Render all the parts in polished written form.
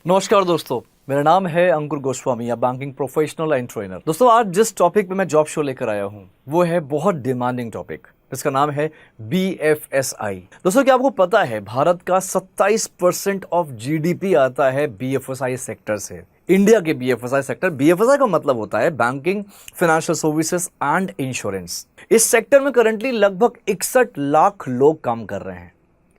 नमस्कार दोस्तों, मेरा नाम है अंकुर गोस्वामी या बैंकिंग प्रोफेशनल एंड ट्रेनर। दोस्तों, आज जिस टॉपिक पे मैं जॉब शो लेकर आया हूँ वो है बहुत डिमांडिंग टॉपिक, जिसका नाम है BFSI। दोस्तों, क्या आपको पता है भारत का 27% ऑफ जीडीपी आता है BFSI सेक्टर से। इंडिया के BFSI सेक्टर, BFSI का मतलब होता है banking, financial services and insurance. इस सेक्टर में करंटली लगभग 61 लाख लोग काम कर रहे हैं।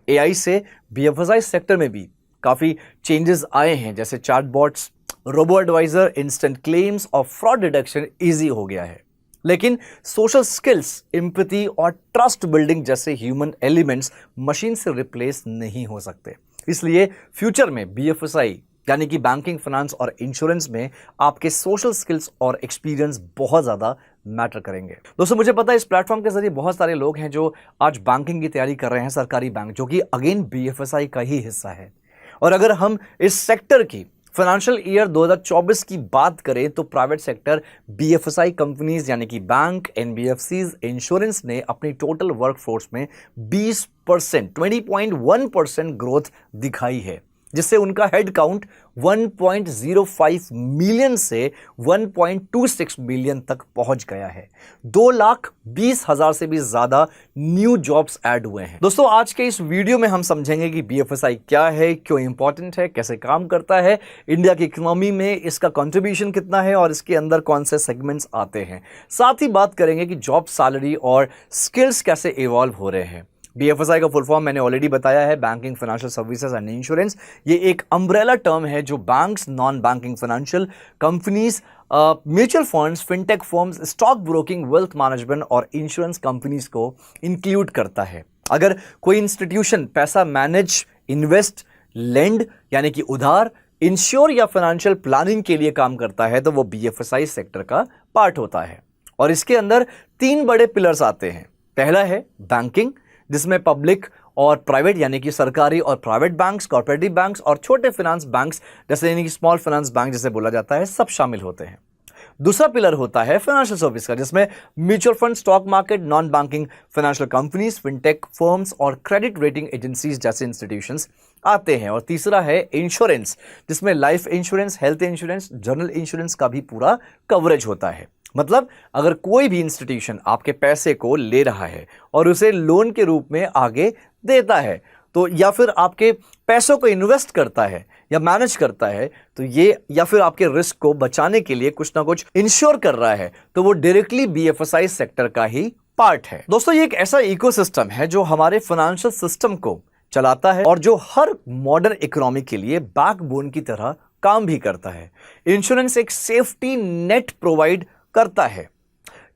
AI से BFSI सेक्टर में भी काफी चेंजेस आए हैं, जैसे chatbots, robo advisor, instant claims और फ्रॉड डिटेक्शन इजी हो गया है। लेकिन सोशल स्किल्स, एम्पैथी और ट्रस्ट बिल्डिंग जैसे ह्यूमन एलिमेंट्स मशीन से रिप्लेस नहीं हो सकते। इसलिए फ्यूचर में BFSI यानी कि बैंकिंग, फाइनेंस और इंश्योरेंस में आपके सोशल स्किल्स और एक्सपीरियंस बहुत ज्यादा मैटर करेंगे। दोस्तों, मुझे पता है इस प्लेटफॉर्म के जरिए बहुत सारे लोग हैं जो आज बैंकिंग की तैयारी कर रहे हैं, सरकारी बैंक, जो कि अगेन BFSI का ही हिस्सा है। और अगर हम इस सेक्टर की फाइनेंशियल ईयर 2024 की बात करें तो प्राइवेट सेक्टर BFSI कंपनीज यानी कि बैंक, NBFCs, इंश्योरेंस ने अपनी टोटल वर्कफोर्स में 20% ग्रोथ दिखाई है, जिससे उनका हेड काउंट 1.05 मिलियन से 1.26 मिलियन तक पहुंच गया है। 2,20,000 से भी ज्यादा न्यू जॉब्स ऐड हुए हैं। दोस्तों, आज के इस वीडियो में हम समझेंगे कि BFSI क्या है, क्यों इंपॉर्टेंट है, कैसे काम करता है, इंडिया की इकोनॉमी में इसका कंट्रीब्यूशन कितना है और इसके अंदर कौन से सेगमेंट्स आते हैं। साथ ही बात करेंगे कि जॉब सैलरी और स्किल्स कैसे इवॉल्व हो रहे हैं। BFSI का फुल फॉर्म मैंने ऑलरेडी बताया है, banking, financial services and insurance. ये एक अम्ब्रेला टर्म है जो banks, non banking financial companies, mutual funds, fintech firms, stock broking, wealth management और इंश्योरेंस कंपनीज को इंक्लूड करता है। अगर कोई इंस्टीट्यूशन पैसा मैनेज, इन्वेस्ट, लेंड यानी कि उधार, इंश्योर या फाइनेंशियल प्लानिंग के लिए काम करता है तो वो BFSI सेक्टर का पार्ट होता है। और इसके अंदर 3 बड़े पिलर्स आते हैं। पहला है बैंकिंग, जिसमें पब्लिक और प्राइवेट यानी कि सरकारी और प्राइवेट बैंक्स, कॉर्पोरेटिव बैंक्स और छोटे फाइनेंस बैंक्स जैसे यानी कि स्मॉल फाइनेंस बैंक जिसे बोला जाता है, सब शामिल होते हैं। दूसरा पिलर होता है फाइनेंशियल सर्विस का, जिसमें mutual fund, stock market, non banking financial companies, fintech firms और क्रेडिट रेटिंग एजेंसीज जैसे इंस्टीट्यूशंस आते हैं। और तीसरा है इंश्योरेंस, जिसमें life insurance, health insurance, general insurance का भी पूरा कवरेज होता है। मतलब अगर कोई भी इंस्टीट्यूशन आपके पैसे को ले रहा है और उसे लोन के रूप में आगे देता है, तो या फिर आपके पैसों को इन्वेस्ट करता है या मैनेज करता है, तो ये या फिर आपके रिस्क को बचाने के लिए कुछ ना कुछ इंश्योर कर रहा है, तो वो डायरेक्टली BFSI सेक्टर का ही पार्ट है। दोस्तों, ये एक ऐसा इकोसिस्टम है जो हमारे फाइनेंशियल सिस्टम को चलाता है और जो हर मॉडर्न इकोनॉमी के लिए बैकबोन की तरह काम भी करता है। इंश्योरेंस एक सेफ्टी नेट प्रोवाइड करता है।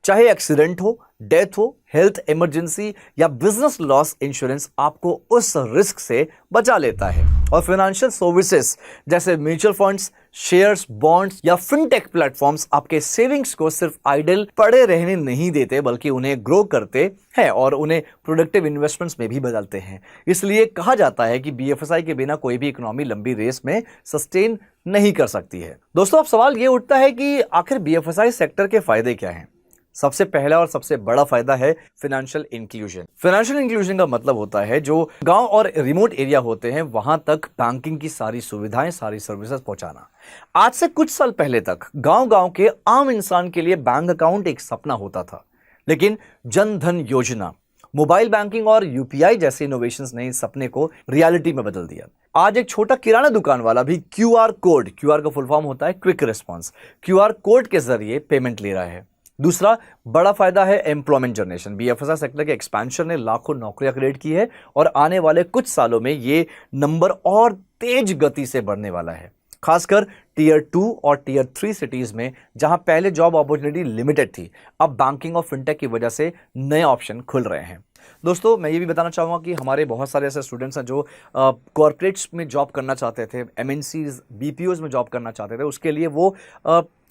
चाहे एक्सीडेंट हो, डेथ हो, हेल्थ इमरजेंसी या बिजनेस लॉस, इंश्योरेंस आपको उस रिस्क से बचा लेता है। और फाइनेंशियल सर्विसेज जैसे म्यूचुअल फंड्स, शेयर्स, बॉन्ड्स या फिनटेक प्लेटफॉर्म्स आपके सेविंग्स को सिर्फ आइडल पड़े रहने नहीं देते, बल्कि उन्हें ग्रो करते हैं और उन्हें प्रोडक्टिव इन्वेस्टमेंट्स में भी बदलते हैं। इसलिए कहा जाता है कि BFSI के बिना कोई भी इकोनॉमी लंबी रेस में सस्टेन नहीं कर सकती है। दोस्तों, अब सवाल यह उठता है कि आखिर BFSI सेक्टर के फायदे क्या हैं। सबसे पहला और सबसे बड़ा फायदा है फाइनेंशियल इंक्लूजन। फाइनेंशियल इंक्लूजन का मतलब होता है जो गांव और रिमोट एरिया होते हैं वहां तक बैंकिंग की सारी सुविधाएं, सारी सर्विसेज पहुंचाना। आज से कुछ साल पहले तक गांव-गांव के आम इंसान के लिए बैंक अकाउंट एक सपना होता था, लेकिन जन धन योजना, मोबाइल बैंकिंग और UPI जैसे इनोवेशंस ने इस सपने को रियलिटी में बदल दिया। आज एक छोटा किराना दुकान वाला भी QR कोड, QR का फुल फॉर्म होता है क्विक रिस्पॉन्स, QR कोड के जरिए पेमेंट ले रहा है। दूसरा बड़ा फायदा है एम्प्लॉयमेंट जनरेशन। BFSI सेक्टर के एक्सपेंशन ने लाखों नौकरियां क्रिएट की है और आने वाले कुछ सालों में ये नंबर और तेज गति से बढ़ने वाला है, खासकर टियर 2 और टियर 3 सिटीज में, जहां पहले जॉब अपॉर्चुनिटी लिमिटेड थी। अब बैंकिंग और फिनटेक की वजह से नए ऑप्शन खुल रहे हैं। दोस्तों, मैं ये भी बताना चाहूँगा कि हमारे बहुत सारे ऐसे स्टूडेंट्स हैं जो कॉर्पोरेट्स में जॉब करना चाहते थे, MNCs, BPOs में जॉब करना चाहते थे। उसके लिए वो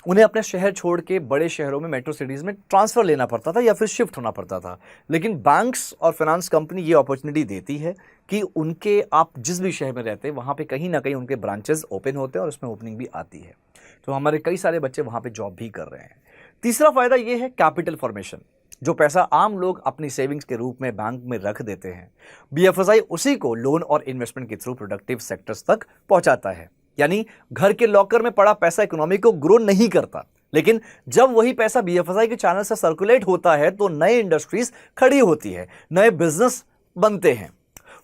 उन्हें अपने शहर छोड़ के बड़े शहरों में, मेट्रो सिटीज़ में ट्रांसफ़र लेना पड़ता था या फिर शिफ्ट होना पड़ता था। लेकिन बैंक्स और फाइनेंस कंपनी ये अपॉर्चुनिटी देती है कि उनके, आप जिस भी शहर में रहते हैं वहाँ पे कहीं ना कहीं उनके ब्रांचेस ओपन होते हैं और उसमें ओपनिंग भी आती है। तो हमारे कई सारे बच्चे वहाँ पे जॉब भी कर रहे हैं। तीसरा फ़ायदा ये है कैपिटल फॉर्मेशन। जो पैसा आम लोग अपनी सेविंग्स के रूप में बैंक में रख देते हैं, BFSI उसी को लोन और इन्वेस्टमेंट के थ्रू प्रोडक्टिव सेक्टर्स तक पहुंचाता है। यानी घर के लॉकर में पड़ा पैसा इकोनॉमी को ग्रो नहीं करता, लेकिन जब वही पैसा बीएफएसआई के चैनल से सर्कुलेट होता है तो नए इंडस्ट्रीज खड़ी होती है, नए बिजनेस बनते हैं।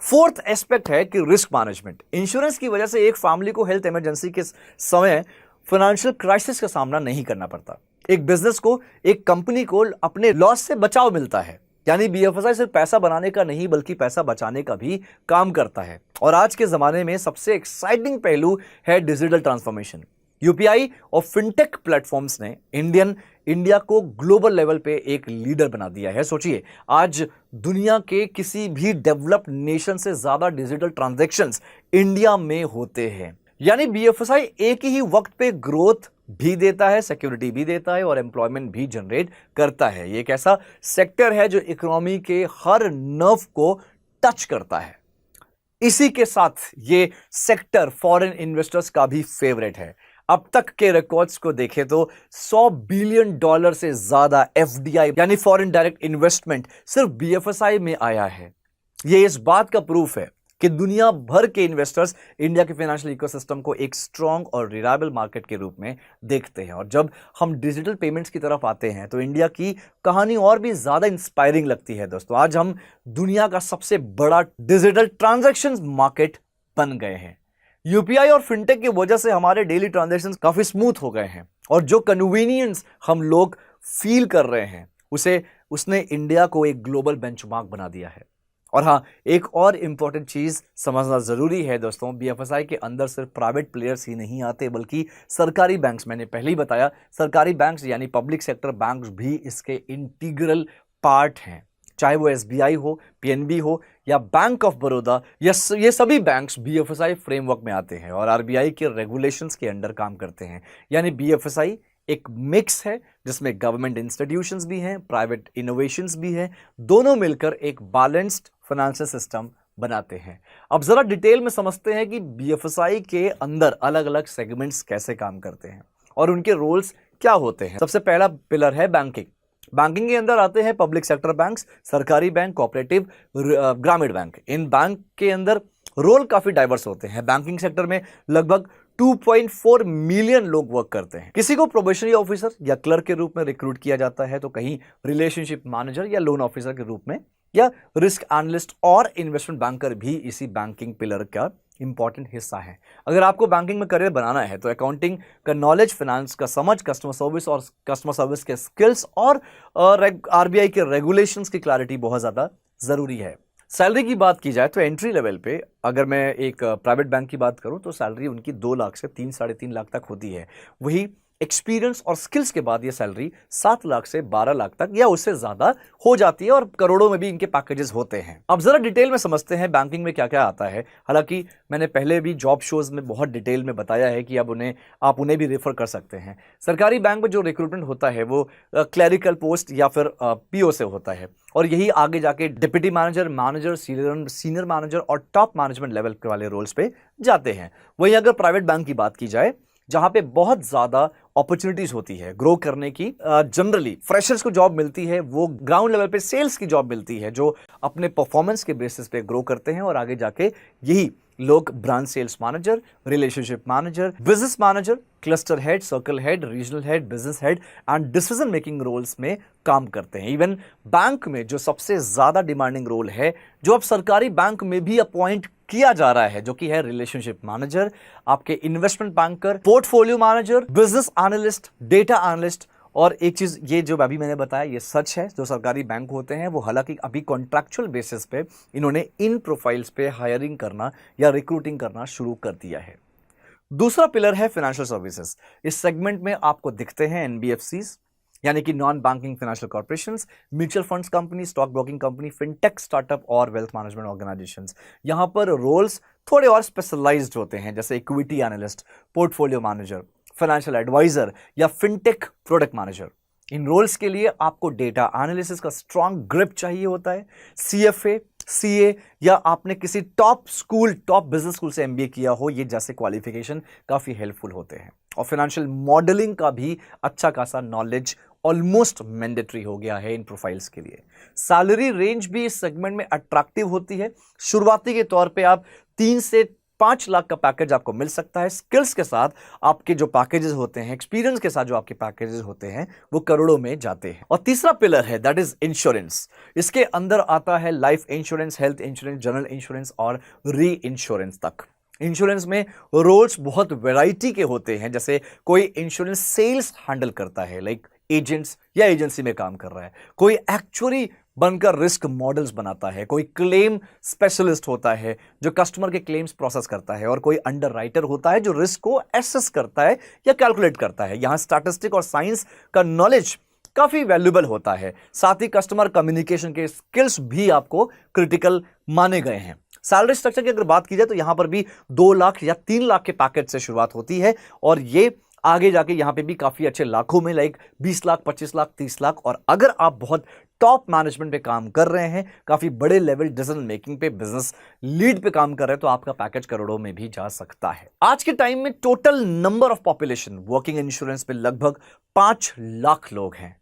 फोर्थ एस्पेक्ट है कि रिस्क मैनेजमेंट। इंश्योरेंस की वजह से एक फैमिली को हेल्थ इमरजेंसी के समय फाइनेंशियल क्राइसिस का सामना नहीं करना पड़ता। एक बिजनेस को, एक कंपनी को अपने लॉस से बचाव मिलता है। यानी बीएफएसआई सिर्फ पैसा बनाने का नहीं बल्कि पैसा बचाने का भी काम करता है। और आज के जमाने में सबसे एक्साइटिंग पहलू है डिजिटल ट्रांसफॉर्मेशन। यूपीआई और फिनटेक प्लेटफॉर्म्स ने इंडिया को ग्लोबल लेवल पे एक लीडर बना दिया है। सोचिए, आज दुनिया के किसी भी डेवलप्ड नेशन से ज्यादा डिजिटल ट्रांजैक्शंस इंडिया में होते हैं। यानी बीएफएसआई एक ही वक्त पे ग्रोथ भी देता है, सिक्योरिटी भी देता है और एम्प्लॉयमेंट भी जनरेट करता है। ये एक ऐसा सेक्टर है जो इकोनॉमी के हर नर्व को टच करता है। इसी के साथ ये सेक्टर फॉरेन इन्वेस्टर्स का भी फेवरेट है। अब तक के रिकॉर्ड्स को देखें तो $100 बिलियन से ज्यादा एफडीआई यानी फॉरेन डायरेक्ट इन्वेस्टमेंट सिर्फ बीएफएसआई में आया है। यह इस बात का प्रूफ है कि दुनिया भर के इन्वेस्टर्स इंडिया के फाइनेंशियल इकोसिस्टम को एक स्ट्रांग और रिलायबल मार्केट के रूप में देखते हैं। और जब हम डिजिटल पेमेंट्स की तरफ आते हैं तो इंडिया की कहानी और भी ज्यादा इंस्पायरिंग लगती है। दोस्तों, आज हम दुनिया का सबसे बड़ा डिजिटल ट्रांजैक्शन मार्केट बन गए हैं। यूपीआई और फिनटेक की वजह से हमारे डेली ट्रांजैक्शंस काफी स्मूथ हो गए हैं और जो कन्वीनियंस हम लोग फील कर रहे हैं उसने इंडिया को एक ग्लोबल बेंचमार्क बना दिया है। और हाँ, एक और इंपॉर्टेंट चीज समझना जरूरी है दोस्तों, बीएफएसआई के अंदर सिर्फ प्राइवेट प्लेयर्स ही नहीं आते बल्कि सरकारी बैंक्स, मैंने पहले ही बताया, सरकारी बैंक्स यानी पब्लिक सेक्टर बैंक्स भी इसके इंटीग्रल पार्ट हैं। चाहे वो एसबीआई हो, पीएनबी हो या बैंक ऑफ बड़ौदा, ये सभी बैंक्स बीएफएसआई फ्रेमवर्क में आते हैं और आरबीआई के रेगुलेशंस के अंडर काम करते हैं। यानी बीएफएसआई एक मिक्स है जिसमें गवर्नमेंट इंस्टीट्यूशंस भी हैं, प्राइवेट इनोवेशंस भी हैं, दोनों मिलकर एक बैलेंस्ड फाइनेंशियल सिस्टम बनाते हैं। अब जरा डिटेल में समझते हैं कि बीएफएसआई के अंदर अलग अलग सेगमेंट्स कैसे काम करते हैं और उनके रोल्स क्या होते हैं। सबसे पहला पिलर है बैंकिंग। बैंकिंग के अंदर आते हैं पब्लिक सेक्टर बैंक्स, सरकारी बैंक, कोऑपरेटिव, ग्रामीण बैंक। इन बैंक के अंदर रोल काफी डाइवर्स होते हैं। बैंकिंग सेक्टर में लगभग 2.4 मिलियन लोग वर्क करते हैं। किसी को प्रोबेशनरी ऑफिसर या क्लर्क के रूप में रिक्रूट किया जाता है तो कहीं रिलेशनशिप मैनेजर या लोन ऑफिसर के रूप में, या रिस्क एनालिस्ट और इन्वेस्टमेंट बैंकर भी इसी बैंकिंग पिलर का इंपॉर्टेंट हिस्सा है। अगर आपको बैंकिंग में करियर बनाना है तो अकाउंटिंग का नॉलेज, फाइनेंस का समझ, कस्टमर सर्विस के स्किल्स और आरबीआई के रेगुलेशंस की क्लैरिटी बहुत ज्यादा जरूरी है। सैलरी की बात की जाए तो एंट्री लेवल पे अगर मैं एक प्राइवेट बैंक की बात करूं तो सैलरी उनकी 2 लाख से 3-3.5 लाख तक होती है। वही एक्सपीरियंस और स्किल्स के बाद ये सैलरी 7 लाख से 12 लाख तक या उससे ज्यादा हो जाती है और करोड़ों में भी इनके पैकेजेस होते हैं। अब जरा डिटेल में समझते हैं बैंकिंग में क्या क्या आता है। हालांकि मैंने पहले भी जॉब शोज में बहुत डिटेल में बताया है कि अब आप उन्हें भी रेफर कर सकते हैं। सरकारी बैंक में जो रिक्रूटमेंट होता है वो क्लरिकल पोस्ट या फिर पीओ से होता है और यही आगे जाके डिप्टी मैनेजर, सीनियर मैनेजर और टॉप मैनेजमेंट लेवल के वाले रोल्स पे जाते हैं। वहीं अगर प्राइवेट बैंक की बात की जाए जहां पे बहुत ज्यादा अपॉर्चुनिटीज होती है ग्रो करने की, जनरली फ्रेशर्स को जॉब मिलती है, वो ग्राउंड लेवल पे सेल्स की जॉब मिलती है जो अपने परफॉर्मेंस के बेसिस पे ग्रो करते हैं और आगे जाके यही लोग branch sales manager, relationship manager, business manager, cluster head, circle head, regional head, business head and decision making roles में काम करते हैं। इवन बैंक में जो सबसे ज्यादा डिमांडिंग रोल है जो अब सरकारी बैंक में भी अपॉइंट किया जा रहा है, जो कि है रिलेशनशिप मैनेजर, आपके investment banker, portfolio manager, business analyst, data analyst. और एक चीज ये जो अभी मैंने बताया ये सच है, जो सरकारी बैंक होते हैं वो हालांकि अभी कॉन्ट्रैक्चुअल बेसिस पे इन्होंने इन प्रोफाइल्स पे हायरिंग करना या रिक्रूटिंग करना शुरू कर दिया है। दूसरा पिलर है फाइनेंशियल सर्विसेज। इस सेगमेंट में आपको दिखते हैं एनबीएफसीज यानी कि non banking financial corporations, mutual funds company, stock broking company, fintech, startup और वेल्थ मैनेजमेंट ऑर्गेनाइजेशंस। यहां पर रोल्स थोड़े और स्पेशलाइज्ड होते हैं जैसे equity analyst, portfolio manager, financial advisor या फिनटेक प्रोडक्ट मैनेजर। इन रोल्स के लिए आपको डेटा एनालिसिस का स्ट्रांग ग्रिप चाहिए होता है। सीएफए, सीए या आपने किसी टॉप बिजनेस स्कूल से एमबीए किया हो, ये जैसे क्वालिफिकेशन काफी हेल्पफुल होते हैं। और फाइनेंशियल मॉडलिंग का भी अच्छा खासा नॉलेज ऑलमोस्ट मैंडेटरी हो गया है इन प्रोफाइल्स के लिए। सैलरी रेंज भी इस सेगमेंट में अट्रैक्टिव होती है। शुरुआती के तौर पे आप 3 से 5 लाख का पैकेज आपको मिल सकता है। स्किल्स के साथ आपके जो पैकेजेस होते हैं, एक्सपीरियंस के साथ जो आपके पैकेजेस होते हैं, वो करोड़ों में जाते हैं। और तीसरा पिलर है दैट इज इंश्योरेंस। इसके अंदर आता है life insurance, health insurance, general insurance और री इंश्योरेंस तक। इंश्योरेंस में रोल्स बहुत वैरायटी के होते हैं, जैसे कोई इंश्योरेंस सेल्स हैंडल करता है, लाइक एजेंट्स या एजेंसी में काम कर रहा है, कोई एक्चुअली बनकर रिस्क मॉडल्स बनाता है, कोई क्लेम स्पेशलिस्ट होता है जो कस्टमर के क्लेम्स प्रोसेस करता है, और कोई अंडरराइटर होता है जो रिस्क को एसेस करता है या कैलकुलेट करता है। यहां स्टैटिस्टिक और साइंस का नॉलेज काफी वैल्यूएबल होता है। साथ ही कस्टमर कम्युनिकेशन के स्किल्स भी आपको क्रिटिकल माने गए हैं। सैलरी स्ट्रक्चर की अगर बात की जाए तो यहां पर भी 2 लाख या 3 लाख के पैकेज से शुरुआत होती है, और ये आगे जाके यहां पे भी काफी अच्छे लाखों में, लाइक 20 लाख, 25 लाख, 30 लाख। और अगर आप बहुत टॉप मैनेजमेंट पे काम कर रहे हैं, काफी बड़े लेवल डिसीजन मेकिंग पे, बिजनेस लीड पे काम कर रहे हैं, तो आपका पैकेज करोड़ों में भी जा सकता है। आज के टाइम में total number of population working insurance पे लगभग 5 लाख लोग हैं।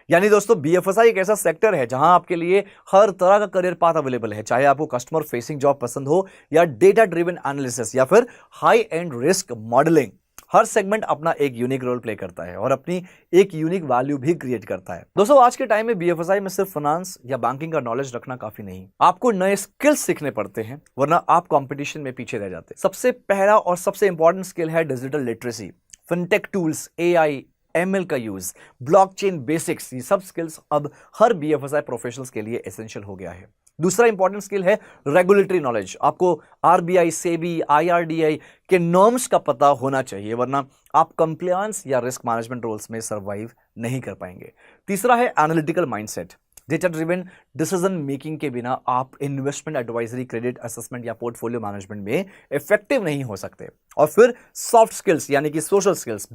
यानी दोस्तों बीएफएसआई एक ऐसा सेक्टर है जहां आपके लिए हर तरह का करियर पाथ अवेलेबल है, चाहे आपको कस्टमर फेसिंग जॉब पसंद हो या डेटा ड्रिवन एनालिसिस या फिर high and risk modelling. Her segment अपना एक यूनिक रोल प्ले करता है और अपनी एक यूनिक वैल्यू भी क्रिएट करता है। दोस्तों आज के टाइम में बीएफएसआई में सिर्फ फाइनेंस या बैंकिंग का नॉलेज रखना काफी नहीं, आपको नए स्किल्स सीखने पड़ते हैं, वरना आप कंपटीशन में पीछे रह जाते हैं। सबसे पहला और सबसे इंपॉर्टेंट स्किल है digital literacy, fintech tools, AI, ML का यूज, ब्लॉकचेन बेसिक्स। ये सब स्किल्स अब हर बीएफएसआई प्रोफेशनल्स के लिए एसेंशियल हो गया है। दूसरा इंपॉर्टेंट स्किल है रेगुलेटरी नॉलेज। आपको आरबीआई, सेबी, आईआरडीआई के नॉर्म्स का पता होना चाहिए, वरना आप कंप्लायंस या रिस्क मैनेजमेंट रोल्स में सर्वाइव नहीं कर पाएंगे। तीसरा है analytical mindset. Data driven decision making के बिना आप इन्वेस्टमेंट एडवाइजरी, क्रेडिट असेसमेंट या पोर्टफोलियो मैनेजमेंट में इफेक्टिव नहीं हो सकते। और फिर सॉफ्ट स्किल्स यानी कि सोशल स्किल्स,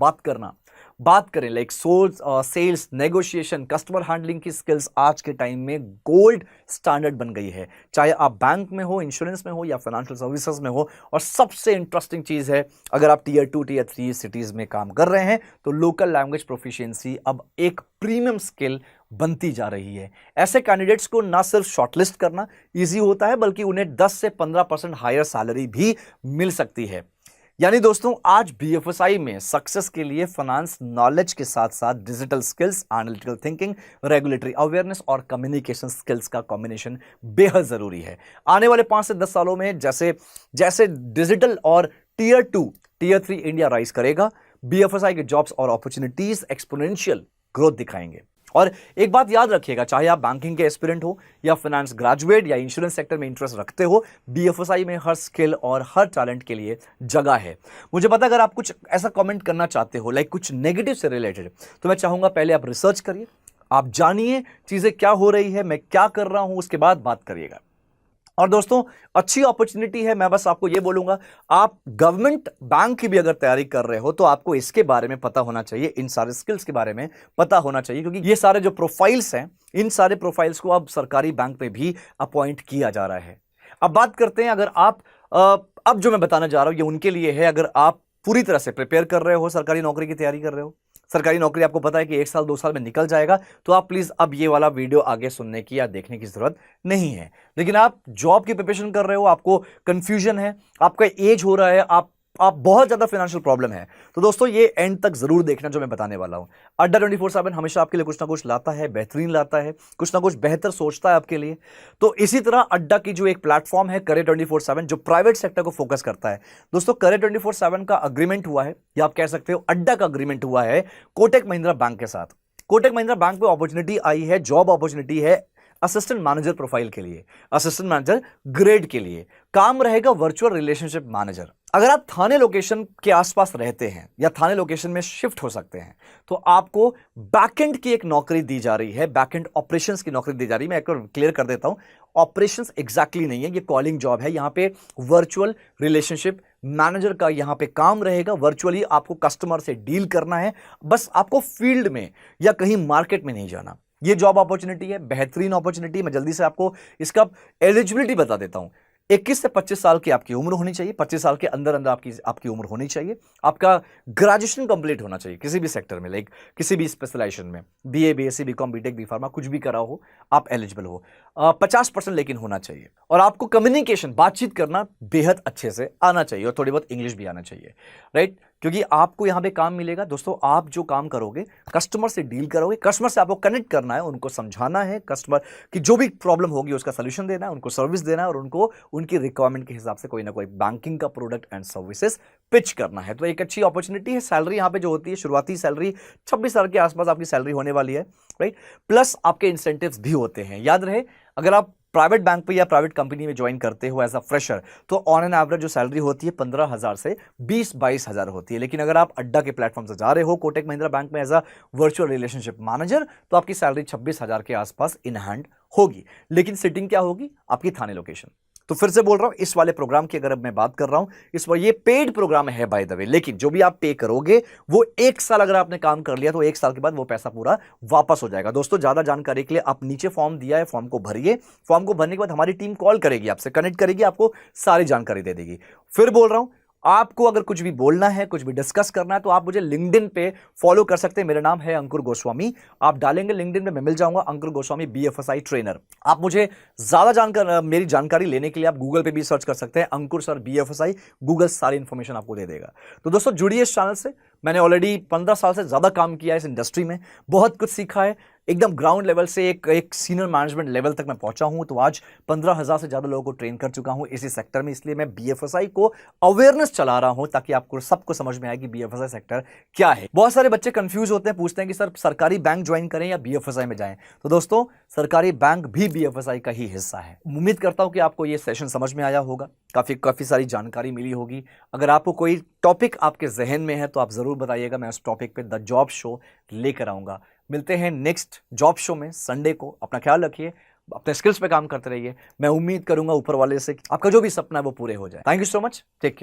बात करें like sales, negotiation, customer handling की स्किल्स आज के टाइम में गोल्ड स्टैंडर्ड बन गई है, चाहे आप बैंक में हो, इंश्योरेंस में हो या फाइनेंशियल सर्विसेज में हो। और सबसे इंटरेस्टिंग चीज है, अगर आप टीयर 2, टीयर 3 सिटीज में काम कर रहे हैं तो लोकल लैंग्वेज प्रोफिशिएंसी अब एक प्रीमियम स्किल बनती जा रही है। ऐसे कैंडिडेट्स को ना सिर्फ शॉर्टलिस्ट करना इजी होता है, बल्कि उन्हें 10 से 15% हायर सैलरी भी मिल सकती है। यानी दोस्तों आज बीएफएसआई में सक्सेस के लिए फाइनेंस नॉलेज के साथ साथ digital skills, analytical thinking, regulatory awareness और कम्युनिकेशन स्किल्स का कॉम्बिनेशन बेहद जरूरी है। आने वाले 5 से 10 सालों में जैसे जैसे डिजिटल और टीयर 2, टीयर 3 इंडिया राइज करेगा, बीएफएसआई के जॉब्स और अपॉर्चुनिटीज एक्सपोनेंशियल ग्रोथ दिखाएंगे। और एक बात याद रखिएगा, चाहे आप बैंकिंग के एस्पिरेंट हो या फाइनेंस ग्रेजुएट या इंश्योरेंस सेक्टर में इंटरेस्ट रखते हो, बीएफएसआई में हर स्किल और हर टैलेंट के लिए जगह है। मुझे पता अगर आप कुछ ऐसा कमेंट करना चाहते हो लाइक कुछ नेगेटिव से रिलेटेड, तो मैं चाहूंगा पहले आप रिसर्च करिए, आप जानिए चीजें क्या हो रही है, मैं क्या कर रहा हूं, उसके बाद बात करिएगा। और दोस्तों अच्छी अपॉर्चुनिटी है, मैं बस आपको यह बोलूंगा, आप गवर्नमेंट बैंक की भी अगर तैयारी कर रहे हो तो आपको इसके बारे में पता होना चाहिए, इन सारे स्किल्स के बारे में पता होना चाहिए, क्योंकि ये सारे जो प्रोफाइल्स हैं, इन सारे प्रोफाइल्स को अब सरकारी बैंक में भी अपॉइंट किया जा रहा है। अब बात करते हैं, अगर आप अब जो मैं बताना जा रहा हूं ये उनके लिए है, अगर आप पूरी तरह से प्रिपेयर कर रहे हो, सरकारी नौकरी की तैयारी कर रहे हो, सरकारी नौकरी आपको पता है कि 1 साल 2 साल में निकल जाएगा, तो आप प्लीज अब ये वाला वीडियो आगे सुनने की या देखने की जरूरत नहीं है। लेकिन आप जॉब की प्रिपरेशन कर रहे हो, आपको कंफ्यूजन है, आपका एज हो रहा है, आप बहुत ज्यादा फाइनेंशियल प्रॉब्लम है, तो दोस्तों ये एंड तक जरूर देखना जो मैं बताने वाला हूं। अड्डा 24/7 हमेशा आपके लिए कुछ ना कुछ लाता है, बेहतरीन लाता है, कुछ ना कुछ बेहतर सोचता है आपके लिए। तो इसी तरह अड्डा की जो एक प्लेटफॉर्म है करियर 24/7, जो प्राइवेट सेक्टर को फोकस करता है। दोस्तों करियर 24/7 का अग्रीमेंट हुआ है, या आप कह सकते हो अड्डा का अग्रीमेंट हुआ है कोटक महिंद्रा बैंक के साथ। कोटक महिंद्रा बैंक में अपॉर्चुनिटी आई है, जॉब अपॉर्चुनिटी है असिस्टेंट मैनेजर प्रोफाइल के लिए, असिस्टेंट मैनेजर ग्रेड के लिए। काम रहेगा वर्चुअल रिलेशनशिप मैनेजर। अगर आप थाने लोकेशन के आसपास रहते हैं या थाने लोकेशन में शिफ्ट हो सकते हैं, तो आपको बैकएंड की एक नौकरी दी जा रही है, बैकएंड ऑपरेशंस की नौकरी दी जा रही है। मैं एक बार क्लियर कर देता हूं, ऑपरेशंस एग्जैक्टली नहीं है, ये कॉलिंग जॉब है। यहां पे वर्चुअल रिलेशनशिप मैनेजर का यहां पे काम रहेगा। वर्चुअली आपको कस्टमर से डील करना है, बस आपको फील्ड में या कहीं मार्केट में नहीं जाना। ये जॉब अपॉर्चुनिटी है, बेहतरीन अपॉर्चुनिटी। मैं जल्दी से आपको इसका एलिजिबिलिटी बता देता हूं। 21 से 25 साल की आपकी उम्र होनी चाहिए, 25 साल के अंदर अंदर आपकी उम्र होनी चाहिए। आपका ग्रेजुएशन कंप्लीट होना चाहिए किसी भी सेक्टर में, लाइक किसी भी स्पेशलाइजेशन में, BA, BSc, BCom, BTech, B pharma, कुछ भी करा हो, आप एलिजिबल हो। 50% लेकिन होना चाहिए, और आपको कम्युनिकेशन, बातचीत करना बेहद अच्छे से आना चाहिए, और थोड़ी बहुत इंग्लिश भी आना चाहिए, राइट? क्योंकि आपको यहां पे काम मिलेगा दोस्तों, आप जो काम करोगे, कस्टमर से डील करोगे, कस्टमर से आपको कनेक्ट करना है, उनको समझाना है, कस्टमर की जो भी प्रॉब्लम होगी उसका सोल्यूशन देना है, उनको सर्विस देना है, और उनको उनकी रिक्वायरमेंट के हिसाब से कोई ना कोई बैंकिंग का प्रोडक्ट एंड सर्विसेज पिच करना है। तो एक अच्छी अपॉर्चुनिटी है। सैलरी यहां पे जो होती है, शुरुआती सैलरी 26 साल के आसपास आपकी सैलरी होने वाली है, राइट? प्लस आपके इंसेंटिव्स भी होते हैं। याद रहे, अगर आप प्राइवेट बैंक पे या प्राइवेट कंपनी में ज्वाइन करते हो एज अ फ्रेशर, तो ऑन एन एवरेज जो सैलरी होती है 15,000 से 20-22,000 होती है। लेकिन अगर आप अड्डा के प्लेटफॉर्म से जा रहे हो, कोटक महिंद्रा बैंक में as a virtual relationship manager, तो आपकी सैलरी 26,000 के आसपास इन हैंड होगी। लेकिन सिटिंग क्या होगी? आपकी थाने लोकेशन। तो फिर से बोल रहा हूं, इस वाले प्रोग्राम की अगर मैं बात कर रहा हूं, इस पर ये पेड प्रोग्राम है बाय द वे, लेकिन जो भी आप पे करोगे वो 1 साल अगर आपने काम कर लिया तो 1 साल के बाद वो पैसा पूरा वापस हो जाएगा। दोस्तों, ज्यादा जानकारी के लिए आप नीचे फॉर्म दिया है, फॉर्म को भरिए। फॉर्म को भरने के बाद हमारी टीम कॉल करेगी, आपसे कनेक्ट करेगी, आपको सारी जानकारी दे देगी। फिर बोल रहा हूं, आपको अगर कुछ भी बोलना है, कुछ भी डिस्कस करना है, तो आप मुझे लिंक्डइन पे फॉलो कर सकते हैं। मेरा नाम है अंकुर गोस्वामी। आप डालेंगे लिंक्डइन पे, मैं मिल जाऊंगा, अंकुर गोस्वामी बीएफएसआई ट्रेनर। आप मुझे ज्यादा मेरी जानकारी लेने के लिए आप गूगल पे भी सर्च कर सकते हैं, अंकुर सर बीएफएसआई, गूगल सारी इंफॉर्मेशन आपको दे देगा। तो दोस्तों, जुड़िए इस चैनल से। मैंने ऑलरेडी 15 साल से ज्यादा काम किया है इस इंडस्ट्री में, बहुत कुछ सीखा है। एकदम ग्राउंड लेवल से एक सीनियर मैनेजमेंट लेवल तक मैं पहुंचा हूं। तो आज 15,000 से ज्यादा लोगों को ट्रेन कर चुका हूं इसी सेक्टर में। इसलिए मैं बीएफएसआई को अवेयरनेस चला रहा हूं, ताकि आपको सबको समझ में आए कि बीएफएसआई सेक्टर क्या है। बहुत सारे बच्चे कंफ्यूज होते हैं, पूछते हैं कि सर सरकारी बैंक ज्वाइन करें या बीएफएसआई में जाएं। तो दोस्तों, सरकारी बैंक भी बीएफएसआई का ही हिस्सा है। उम्मीद करता हूं कि आपको ये सेशन समझ में आया होगा, काफी सारी जानकारी मिली होगी। अगर आपको कोई टॉपिक आपके जहन में है तो आप जरूर बताइएगा, मैं उस टॉपिक पे द जॉब शो लेकर आऊंगा। मिलते हैं नेक्स्ट जॉब शो में संडे को। अपना ख्याल रखिए, अपने स्किल्स पे काम करते रहिए। मैं उम्मीद करूंगा ऊपर वाले से आपका जो भी सपना है वो पूरे हो जाए। Thank you so much, take care.